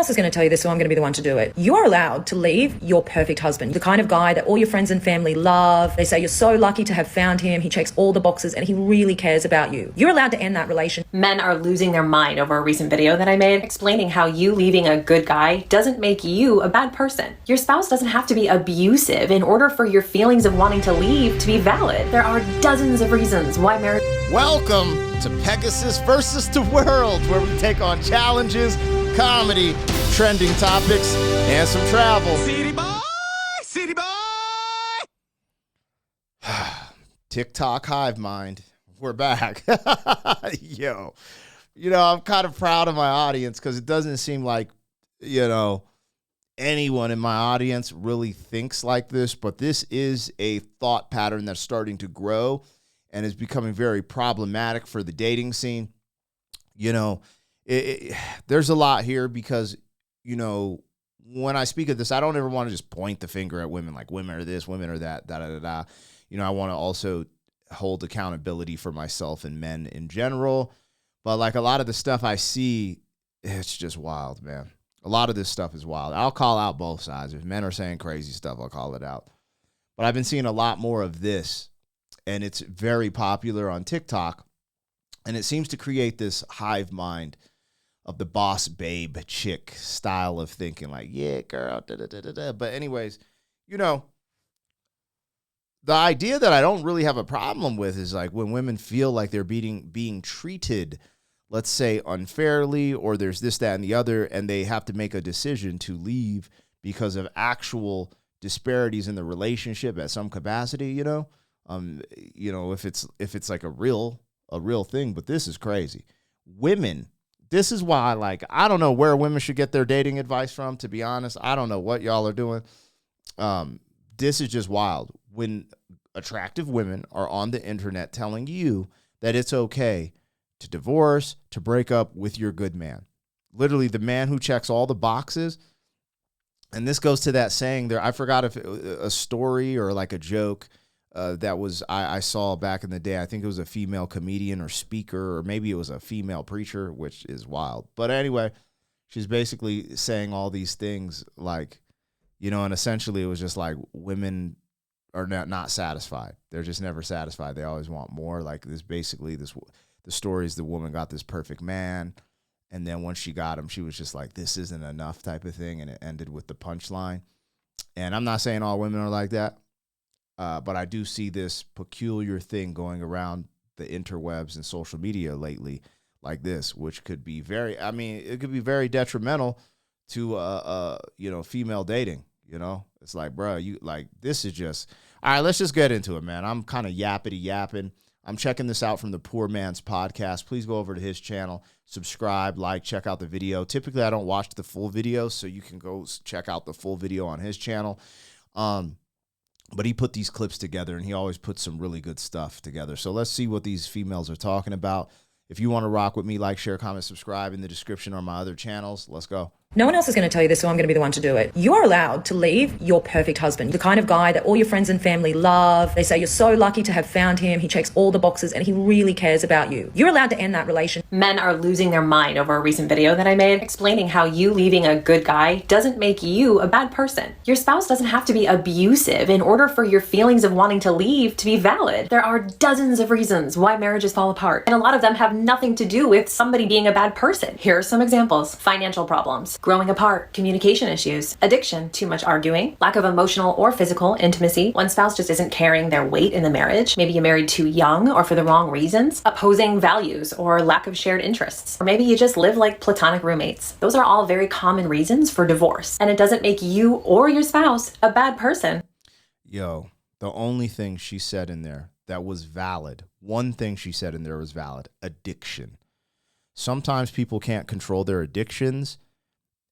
else is going to tell you this, so I'm going to be the one to do it. You are allowed to leave your perfect husband, the kind of guy that all your friends and family love. They say you're so lucky to have found him. He checks all the boxes and he really cares about you. You're allowed to end that relationship. Men are losing their mind over a recent video that I made explaining how you leaving a good guy doesn't make you a bad person. Your spouse doesn't have to be abusive in order for your feelings of wanting to leave to be valid. There are dozens of reasons why marriage... Welcome to Pegasus versus the World, where we take on challenges, comedy, trending topics, and some travel. City boy, city boy. TikTok hive mind. We're back. Yo, I'm kind of proud of my audience because it doesn't seem like, anyone in my audience really thinks like this, but this is a thought pattern that's starting to grow and is becoming very problematic for the dating scene. There's a lot here because, when I speak of this, I don't ever want to just point the finger at women, like women are this, women are that, da-da-da-da. I want to also hold accountability for myself and men in general. But like a lot of the stuff I see, it's just wild, man. A lot of this stuff is wild. I'll call out both sides. If men are saying crazy stuff, I'll call it out. But I've been seeing a lot more of this, and it's very popular on TikTok. And it seems to create this hive mind of the boss babe chick style of thinking, like, yeah, girl, da-da-da-da-da. But anyways, the idea that I don't really have a problem with is like when women feel like they're being treated, let's say, unfairly, or there's this, that, and the other, and they have to make a decision to leave because of actual disparities in the relationship at some capacity, if it's like a real thing. But this is crazy. Women, this is why, like, I don't know where women should get their dating advice from, to be honest. I don't know what y'all are doing. This is just wild. When attractive women are on the internet telling you that it's okay to divorce, to break up with your good man. Literally the man who checks all the boxes. And this goes to that saying there. I forgot if it was a story or like a joke that was I saw back in the day. I think it was a female comedian or speaker, or maybe it was a female preacher, which is wild. But anyway, she's basically saying all these things like, and essentially it was just like women are not satisfied. They're just never satisfied. They always want more. Like the story is the woman got this perfect man, and then once she got him, she was just like, this isn't enough type of thing, and it ended with the punchline. And I'm not saying all women are like that, but I do see this peculiar thing going around the interwebs and social media lately like this, which could be it could be very detrimental to, female dating. It's like, bro, this is just, all right, let's just get into it, man. I'm kind of yapping. I'm checking this out from the Poor Man's Podcast. Please go over to his channel, subscribe, check out the video. Typically, I don't watch the full video, so you can go check out the full video on his channel. But he put these clips together, and he always puts some really good stuff together. So let's see what these females are talking about. If you want to rock with me, like, share, comment, subscribe in the description on my other channels. Let's go. No one else is going to tell you this, so I'm going to be the one to do it. You are allowed to leave your perfect husband, the kind of guy that all your friends and family love. They say you're so lucky to have found him. He checks all the boxes and he really cares about you. You're allowed to end that relationship. Men are losing their mind over a recent video that I made explaining how you leaving a good guy doesn't make you a bad person. Your spouse doesn't have to be abusive in order for your feelings of wanting to leave to be valid. There are dozens of reasons why marriages fall apart, and a lot of them have nothing to do with somebody being a bad person. Here are some examples: financial problems, growing apart, communication issues, addiction, too much arguing, lack of emotional or physical intimacy, one spouse just isn't carrying their weight in the marriage, maybe you married too young or for the wrong reasons, opposing values or lack of shared interests, or maybe you just live like platonic roommates. Those are all very common reasons for divorce, and it doesn't make you or your spouse a bad person. Yo, the only thing she said in there that was valid, one thing she said in there was valid: addiction. Sometimes people can't control their addictions,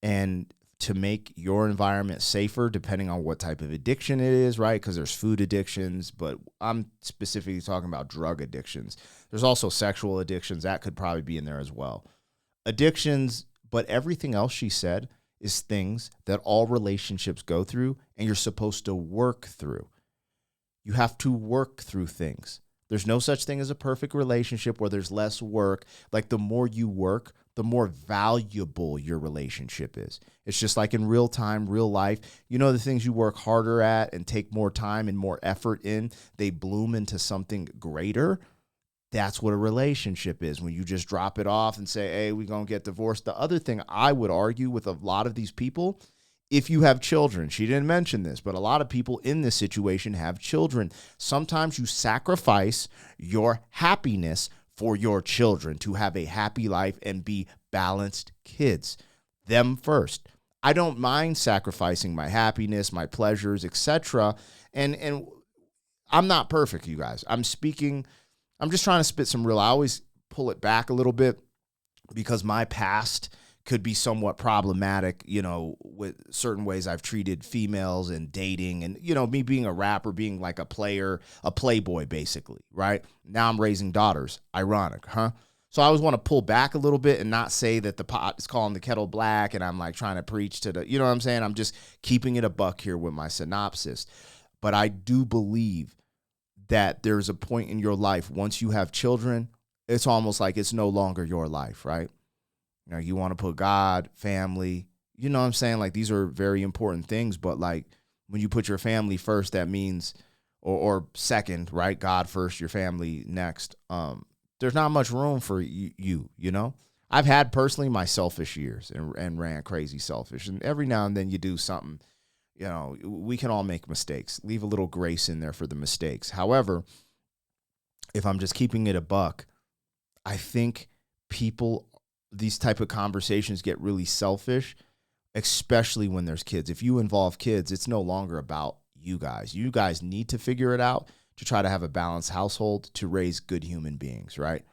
and to make your environment safer, depending on what type of addiction it is, right? Because there's food addictions, but I'm specifically talking about drug addictions. There's also sexual addictions. That could probably be in there as well. Addictions, but everything else she said is things that all relationships go through, and you're supposed to work through. You have to work through things. There's no such thing as a perfect relationship where there's less work. Like, the more you work, the more valuable your relationship is. It's just like in real time, real life. You know, the things you work harder at and take more time and more effort in, they bloom into something greater. That's what a relationship is. When you just drop it off and say, hey, we're going to get divorced. The other thing I would argue with a lot of these people, if you have children, she didn't mention this, but a lot of people in this situation have children. Sometimes you sacrifice your happiness for your children to have a happy life and be balanced kids. Them first. I don't mind sacrificing my happiness, my pleasures, etc. And I'm not perfect, you guys. I'm just trying to spit some real. I always pull it back a little bit because my past could be somewhat problematic, you know, with certain ways I've treated females and dating and, you know, me being a rapper, being like a player, a playboy, basically, right? Now I'm raising daughters. Ironic, huh? So I always want to pull back a little bit and not say that the pot is calling the kettle black and I'm like trying to preach to the, you know what I'm saying? I'm just keeping it a buck here with my synopsis. But I do believe that there's a point in your life, once you have children, it's almost like it's no longer your life, right? You know, you want to put God, family, you know what I'm saying? Like, these are very important things, but like when you put your family first, that means, or second, right? God first, your family next. There's not much room for you know? I've had personally my selfish years and ran crazy selfish. And every now and then you do something, you know, we can all make mistakes. Leave a little grace in there for the mistakes. However, if I'm just keeping it a buck, I think these type of conversations get really selfish, especially when there's kids. If you involve kids, it's no longer about you guys. You guys need to figure it out to try to have a balanced household to raise good human beings, right?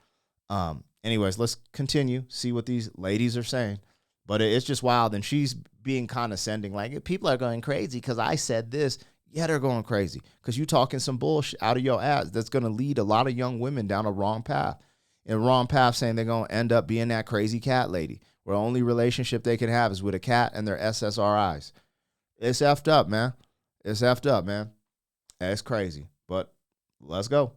Anyways, let's continue, see what these ladies are saying. But it's just wild, and she's being condescending, like, people are going crazy because I said this. Yeah, they're going crazy because you talking some bullshit out of your ass that's going to lead a lot of young women down a wrong path. And wrong path, saying they're going to end up being that crazy cat lady where the only relationship they can have is with a cat and their SSRIs. It's effed up, man. It's effed up, man. It's crazy, but let's go.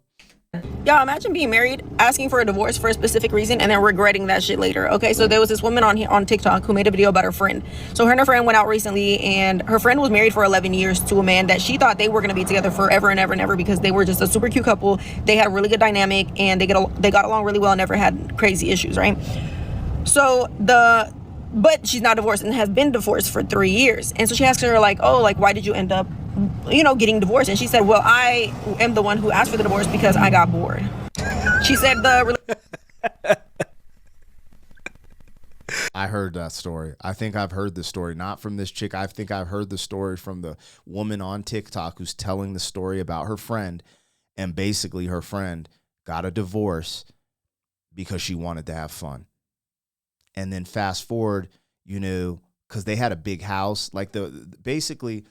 Y'all, imagine being married, asking for a divorce for a specific reason, and then regretting that shit later. Okay, so there was this woman on TikTok who made a video about her friend. So her and her friend went out recently, and her friend was married for 11 years to a man that she thought they were going to be together forever and ever and ever because they were just a super cute couple. They had a really good dynamic, and they got along really well and never had crazy issues, right? So but she's now divorced and has been divorced for 3 years. And so she asked her, like, oh, like, why did you end up, you know, getting divorced? And she said, well, I am the one who asked for the divorce because I got bored. She said I heard that story. I think I've heard the story, not from this chick. I think I've heard the story from the woman on TikTok who's telling the story about her friend. And basically her friend got a divorce because she wanted to have fun. And then fast forward, you know, because they had a big house. Like basically,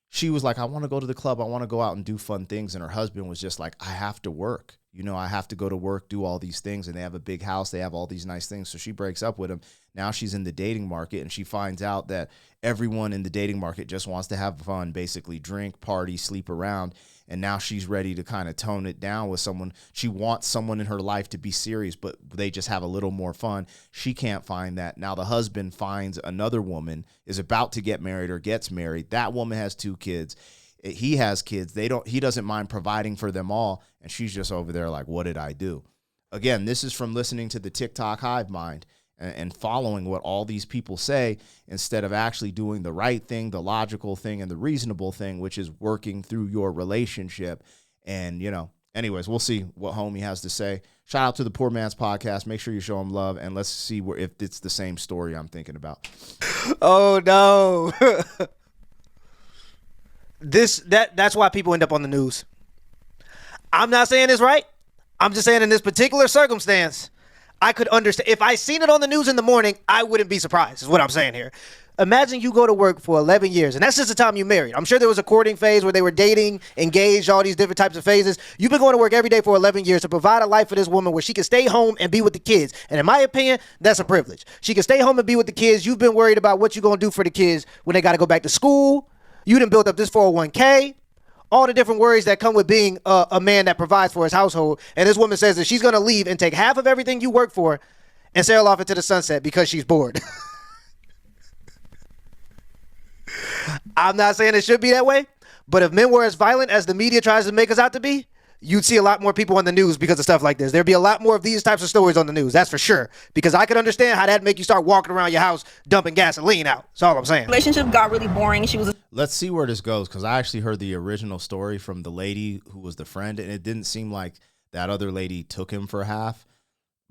she was like, I want to go to the club. I want to go out and do fun things. And her husband was just like, I have to work. You know, I have to go to work, do all these things. And they have a big house. They have all these nice things. So she breaks up with him. Now she's in the dating market and she finds out that everyone in the dating market just wants to have fun, basically drink, party, sleep around. And now she's ready to kind of tone it down with someone. She wants someone in her life to be serious, but they just have a little more fun. She can't find that. Now the husband finds another woman, is about to get married or gets married. That woman has 2 kids. He has kids. He doesn't mind providing for them all. And she's just over there like, what did I do? Again, this is from listening to the TikTok hive mind and following what all these people say instead of actually doing the right thing, the logical thing, and the reasonable thing, which is working through your relationship. And, you know, anyways, we'll see what homie has to say. Shout out to the Poor Man's Podcast. Make sure you show him love, and let's see if it's the same story I'm thinking about. Oh, no. That's why people end up on the news. I'm not saying it's right. I'm just saying in this particular circumstance, I could understand. If I seen it on the news in the morning, I wouldn't be surprised, is what I'm saying here. Imagine you go to work for 11 years, and that's just the time you married. I'm sure there was a courting phase where they were dating, engaged, all these different types of phases. You've been going to work every day for 11 years to provide a life for this woman where she can stay home and be with the kids. And in my opinion, that's a privilege. She can stay home and be with the kids. You've been worried about what you're going to do for the kids when they got to go back to school. You done built up this 401k. All the different worries that come with being a man that provides for his household. And this woman says that she's going to leave and take half of everything you work for and sail off into the sunset because she's bored. I'm not saying it should be that way, but if men were as violent as the media tries to make us out to be, you'd see a lot more people on the news because of stuff like this. There'd be a lot more of these types of stories on the news, that's for sure. Because I could understand how that'd make you start walking around your house dumping gasoline out. That's all I'm saying. Relationship got really boring. She was Let's see where this goes, because I actually heard the original story from the lady who was the friend, and it didn't seem like that other lady took him for half.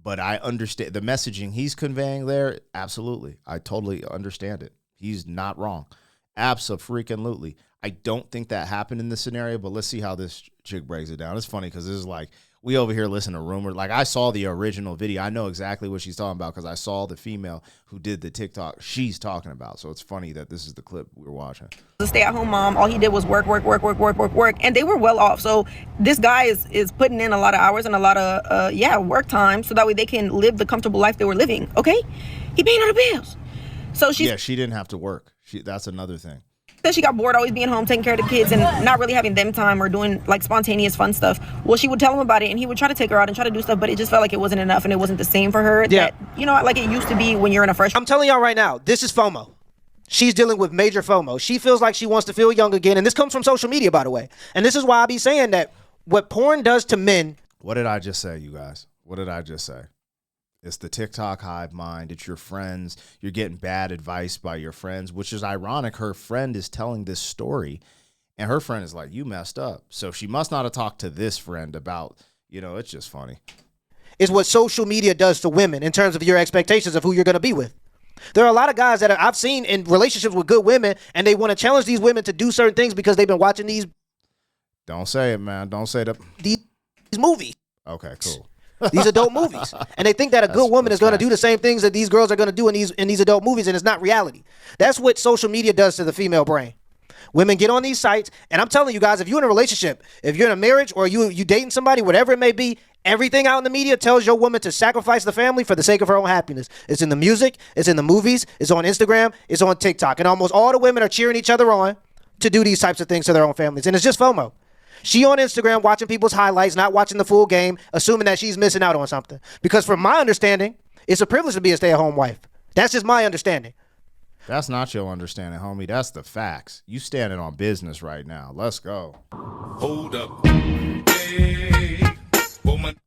But I understand the messaging he's conveying there. Absolutely. I totally understand it. He's not wrong. Abso-freaking-lutely. I don't think that happened in this scenario, but let's see how this chick breaks it down. It's funny because this is like, we over here listen to rumors. Like, I saw the original video. I know exactly what she's talking about because I saw the female who did the TikTok she's talking about. So it's funny that this is the clip we were watching. a stay-at-home mom. All he did was work, and they were well off. So this guy is putting in a lot of hours and a lot of work time, so that way they can live the comfortable life they were living. Okay, he paying all the bills. So she didn't have to work. That's another thing. Said she got bored always being home, taking care of the kids, and not really having them time or doing like spontaneous fun stuff. Well, she would tell him about it, and he would try to take her out and try to do stuff, but it just felt like it wasn't enough, and it wasn't the same for her. Yeah. That, like it used to be when you're in a fresh. I'm telling y'all right now, this is FOMO. She's dealing with major FOMO. She feels like she wants to feel young again, and this comes from social media, by the way. And this is why I be saying that what porn does to men. What did I just say, you guys? What did I just say? It's the TikTok hive mind. It's your friends. You're getting bad advice by your friends, which is ironic. Her friend is telling this story, and her friend is like, you messed up. So she must not have talked to this friend about, it's just funny. Is what social media does to women in terms of your expectations of who you're going to be with. There are a lot of guys that I've seen in relationships with good women, and they want to challenge these women to do certain things because they've been watching these. Don't say it, man. Don't say that. These movies. Okay, cool. These adult movies, and they think that a good woman is going to do the same things that these girls are going to do in these adult movies, and it's not reality. That's what social media does to the female brain. Women get on these sites, and I'm telling you guys, if you're in a relationship, if you're in a marriage, or you dating somebody, whatever it may be, everything out in the media tells your woman to sacrifice the family for the sake of her own happiness. It's in the music, it's in the movies, it's on Instagram, it's on TikTok, and almost all the women are cheering each other on to do these types of things to their own families, and it's just FOMO. She on Instagram watching people's highlights, not watching the full game, assuming that she's missing out on something. Because from my understanding, it's a privilege to be a stay-at-home wife. That's just my understanding. That's not your understanding, homie. That's the facts. You standing on business right now. Let's go. Hold up. Hey, woman.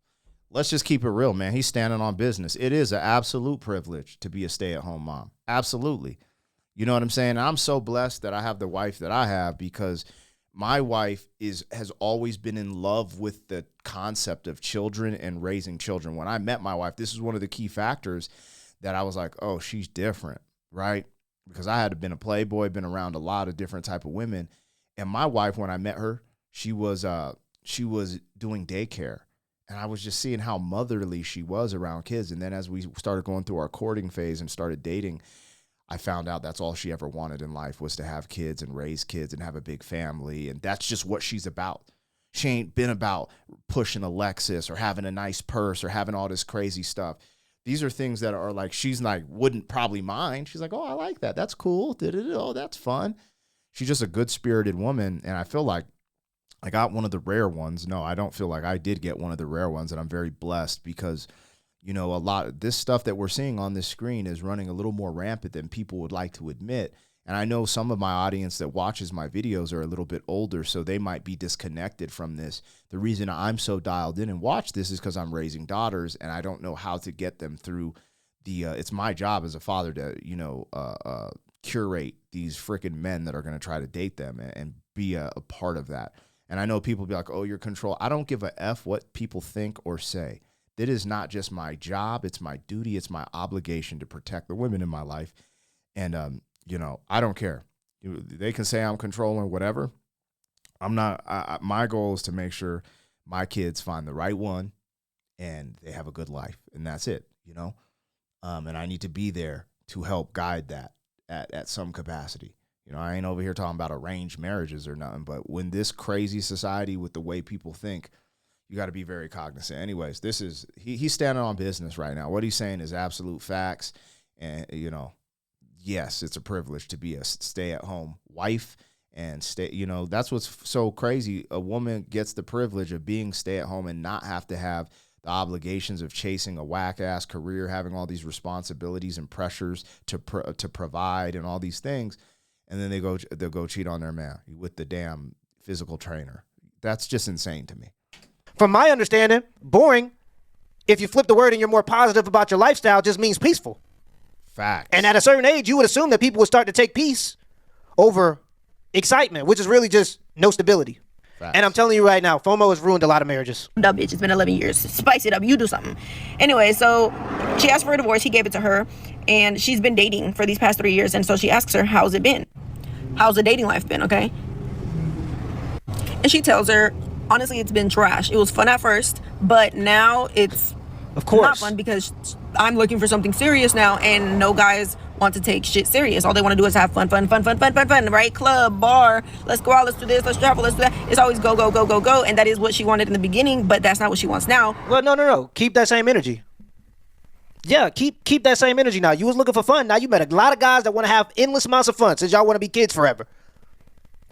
Let's just keep it real, man. He's standing on business. It is an absolute privilege to be a stay-at-home mom. Absolutely. You know what I'm saying? I'm so blessed that I have the wife that I have because my wife has always been in love with the concept of children and raising children. When I met my wife, this is one of the key factors that I was like, oh, she's different, right? Because I had been a playboy, been around a lot of different type of women. And my wife, when I met her, she was doing daycare. And I was just seeing how motherly she was around kids. And then as we started going through our courting phase and started dating, I found out that's all she ever wanted in life was to have kids and raise kids and have a big family. And that's just what she's about. She ain't been about pushing a Lexus or having a nice purse or having all this crazy stuff. These are things that are like, she's like, wouldn't probably mind. She's like, oh, I like that. That's cool. Oh, that's fun. She's just a good-spirited woman. And I feel like I got one of the rare ones. No, I don't feel like I did get one of the rare ones. And I'm very blessed because a lot of this stuff that we're seeing on this screen is running a little more rampant than people would like to admit. And I know some of my audience that watches my videos are a little bit older, so they might be disconnected from this. The reason I'm so dialed in and watch this is because I'm raising daughters, and I don't know how to get them through the it's my job as a father to, curate these freaking men that are going to try to date them and be a part of that. And I know people be like, oh, you're control. I don't give a F what people think or say. It is not just my job. It's my duty. It's my obligation to protect the women in my life. And, I don't care. They can say I'm controlling whatever. I'm not. My goal is to make sure my kids find the right one and they have a good life. And that's it, and I need to be there to help guide that at some capacity. I ain't over here talking about arranged marriages or nothing. But when this crazy society with the way people think, you got to be very cognizant. Anyways, this is he's standing on business right now. What he's saying is absolute facts. And, yes, it's a privilege to be a stay-at-home wife and that's what's so crazy. A woman gets the privilege of being stay-at-home and not have to have the obligations of chasing a whack-ass career, having all these responsibilities and pressures to provide and all these things, and then they'll go cheat on their man with the damn physical trainer. That's just insane to me. From my understanding, boring, if you flip the word and you're more positive about your lifestyle, just means peaceful. Facts. And at a certain age, you would assume that people would start to take peace over excitement, which is really just no stability. Facts. And I'm telling you right now, FOMO has ruined a lot of marriages. Dumb bitch. It's been 11 years. Spice it up. You do something. Anyway, so she asked for a divorce. He gave it to her. And she's been dating for these past 3 years. And so she asks her, how's it been? How's the dating life been? Okay. And she tells her, honestly, it's been trash. It was fun at first, but now it's Of course. not fun because I'm looking for something serious now, and no guys want to take shit serious. All they want to do is have fun, right? Club, bar, let's go out, let's do this, let's travel, let's do that. It's always go, go, go, go, go, and that is what she wanted in the beginning, but that's not what she wants now. Well, no. Keep that same energy. Yeah, keep that same energy now. You was looking for fun. Now you met a lot of guys that want to have endless amounts of fun since y'all want to be kids forever.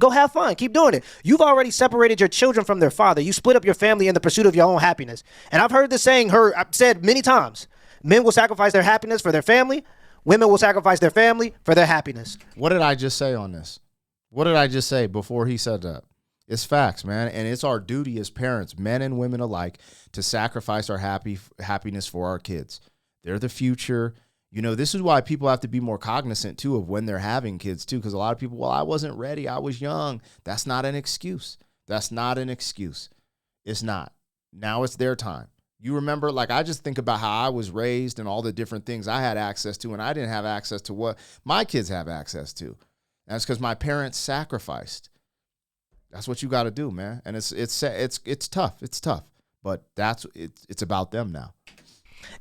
Go have fun. Keep doing it. You've already separated your children from their father. You split up your family in the pursuit of your own happiness. And I've heard this saying I've said many times. Men will sacrifice their happiness for their family. Women will sacrifice their family for their happiness. What did I just say on this? What did I just say before he said that? It's facts, man. And it's our duty as parents, men and women alike, to sacrifice our happiness for our kids. They're the future. You know, this is why people have to be more cognizant, too, of when they're having kids, too, because a lot of people, well, I wasn't ready. I was young. That's not an excuse. That's not an excuse. It's not. Now it's their time. You remember, like, I just think about how I was raised and all the different things I had access to, and I didn't have access to what my kids have access to. That's because my parents sacrificed. That's what you got to do, man. And it's tough. It's tough. But it's about them now.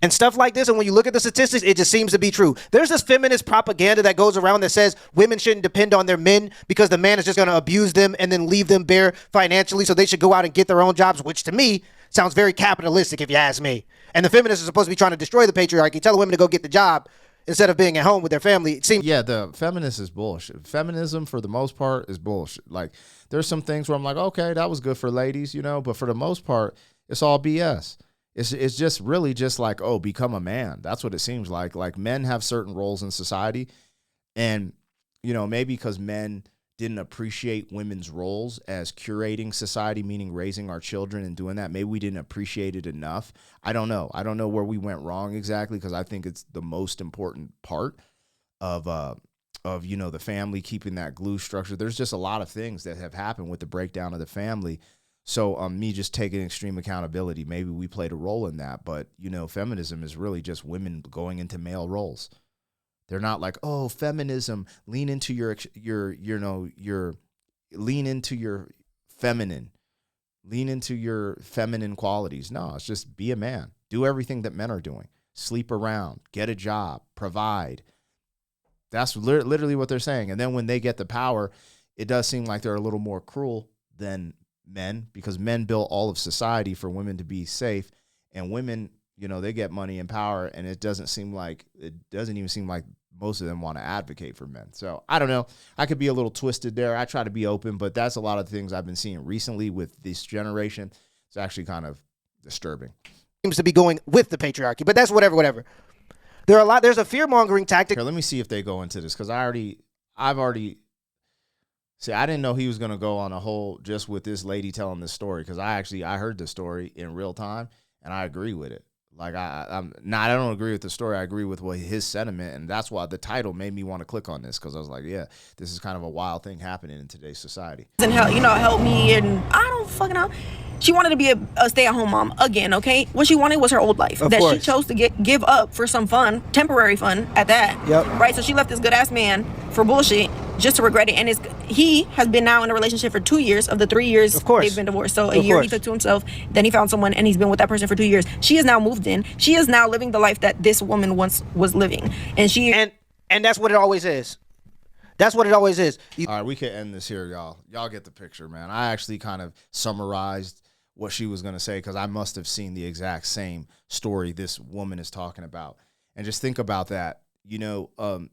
And stuff like this, and when you look at the statistics, it just seems to be true. There's this feminist propaganda that goes around that says women shouldn't depend on their men because the man is just going to abuse them and then leave them bare financially, so they should go out and get their own jobs, which to me sounds very capitalistic if you ask me. And the feminists are supposed to be trying to destroy the patriarchy, tell women to go get the job instead of being at home with their family. It seems the feminist is bullshit. Feminism, for the most part, is bullshit. Like, there's some things where I'm like, okay, that was good for ladies, you know, but for the most part, it's all BS. It's just really just like, oh, become a man. That's what it seems like. Like, men have certain roles in society, and, you know, maybe because men didn't appreciate women's roles as curating society, meaning raising our children and doing that. Maybe we didn't appreciate it enough. I don't know. I don't know where we went wrong exactly, because I think it's the most important part of you know, the family, keeping that glue structure. There's just a lot of things that have happened with the breakdown of the family. So me just taking extreme accountability, maybe we played a role in that. But, you know, feminism is really just women going into male roles. They're not like, oh, feminism, lean into your lean into your feminine qualities. No, it's just be a man. Do everything that men are doing. Sleep around, get a job, provide. That's literally what they're saying. And then when they get the power, it does seem like they're a little more cruel than men, because men built all of society for women to be safe, and women, you know, they get money and power, and it doesn't even seem like most of them want to advocate for men. So I don't know. I could be a little twisted there. I try to be open, but that's a lot of things I've been seeing recently with this generation. It's actually kind of disturbing. seems to be going with the patriarchy, but that's whatever. There's a fear-mongering tactic. Here, let me see if they go into this, because I've already. See, I didn't know he was going to go on a whole just with this lady telling this story, because I heard the story in real time, and I agree with it. Like, I don't agree with the story. I agree with his sentiment, and that's why the title made me want to click on this, because I was like, yeah, this is kind of a wild thing happening in today's society. And help me, and I don't fucking know. She wanted to be a stay-at-home mom again, okay? What she wanted was her old life of that course. She chose to give up for some fun, temporary fun at that. Yep. Right? So she left this good-ass man for bullshit just to regret it. And he has been now in a relationship for 2 years of the 3 years of course. They've been divorced. So a year he took to himself, then he found someone, and he's been with that person for 2 years. She has now moved in. She is now living the life that this woman once was living. And that's what it always is. That's what it always is. All right, we can end this here, y'all. Y'all get the picture, man. I actually kind of summarized what she was going to say, because I must have seen the exact same story this woman is talking about. And just think about that. You know,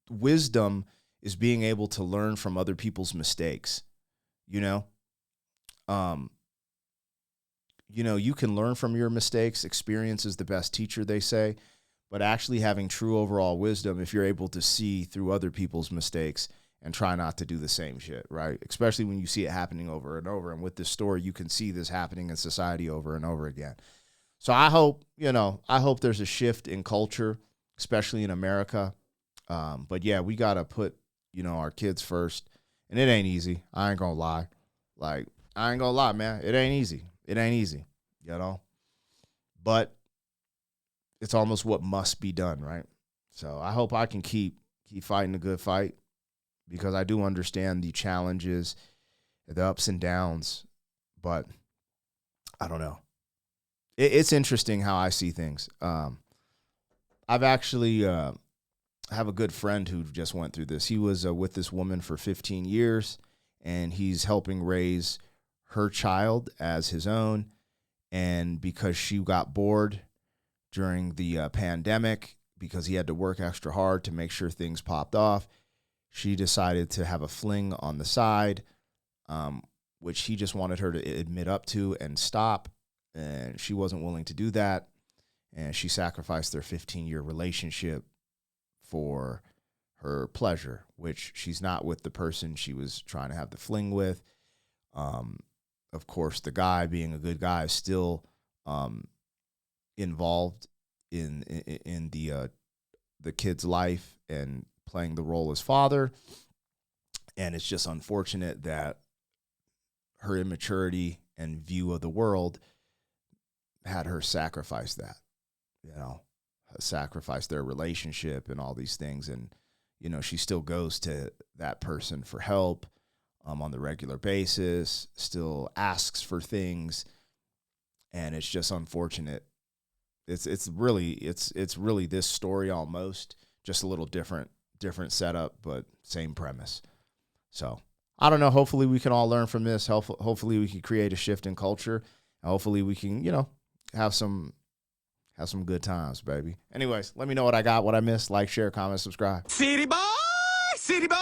wisdom is being able to learn from other people's mistakes. You know, you know, you can learn from your mistakes. Experience is the best teacher, they say. But actually having true overall wisdom, if you're able to see through other people's mistakes and try not to do the same shit, right? Especially when you see it happening over and over. And with this story, you can see this happening in society over and over again. So I hope, you know, I hope there's a shift in culture, especially in America. But yeah, we got to put, you know, our kids first. And it ain't easy. I ain't going to lie. Like, I ain't going to lie, man. It ain't easy. It ain't easy, you know? But it's almost what must be done, right? So I hope I can keep fighting a good fight, because I do understand the challenges, the ups and downs, but I don't know. It's interesting how I see things. I've actually have a good friend who just went through this. He was with this woman for 15 years, and he's helping raise her child as his own. And because she got bored during the pandemic, because he had to work extra hard to make sure things popped off, she decided to have a fling on the side, which he just wanted her to admit up to and stop. And she wasn't willing to do that. And she sacrificed their 15-year relationship for her pleasure, which she's not with the person she was trying to have the fling with. Of course, the guy, being a good guy, is still involved in the kid's life and playing the role as father. And it's just unfortunate that her immaturity and view of the world had her sacrifice that, you know, sacrifice their relationship and all these things. And, you know, she still goes to that person for help on the regular basis, still asks for things. And it's just unfortunate. It's really this story almost, just a little different setup, but same premise. So I don't know. Hopefully we can all learn from this. Hopefully we can create a shift in culture. And hopefully we can, you know, have some good times, baby. Anyways, let me know what I got, what I missed. Like, share, comment, subscribe. City boy, city boy.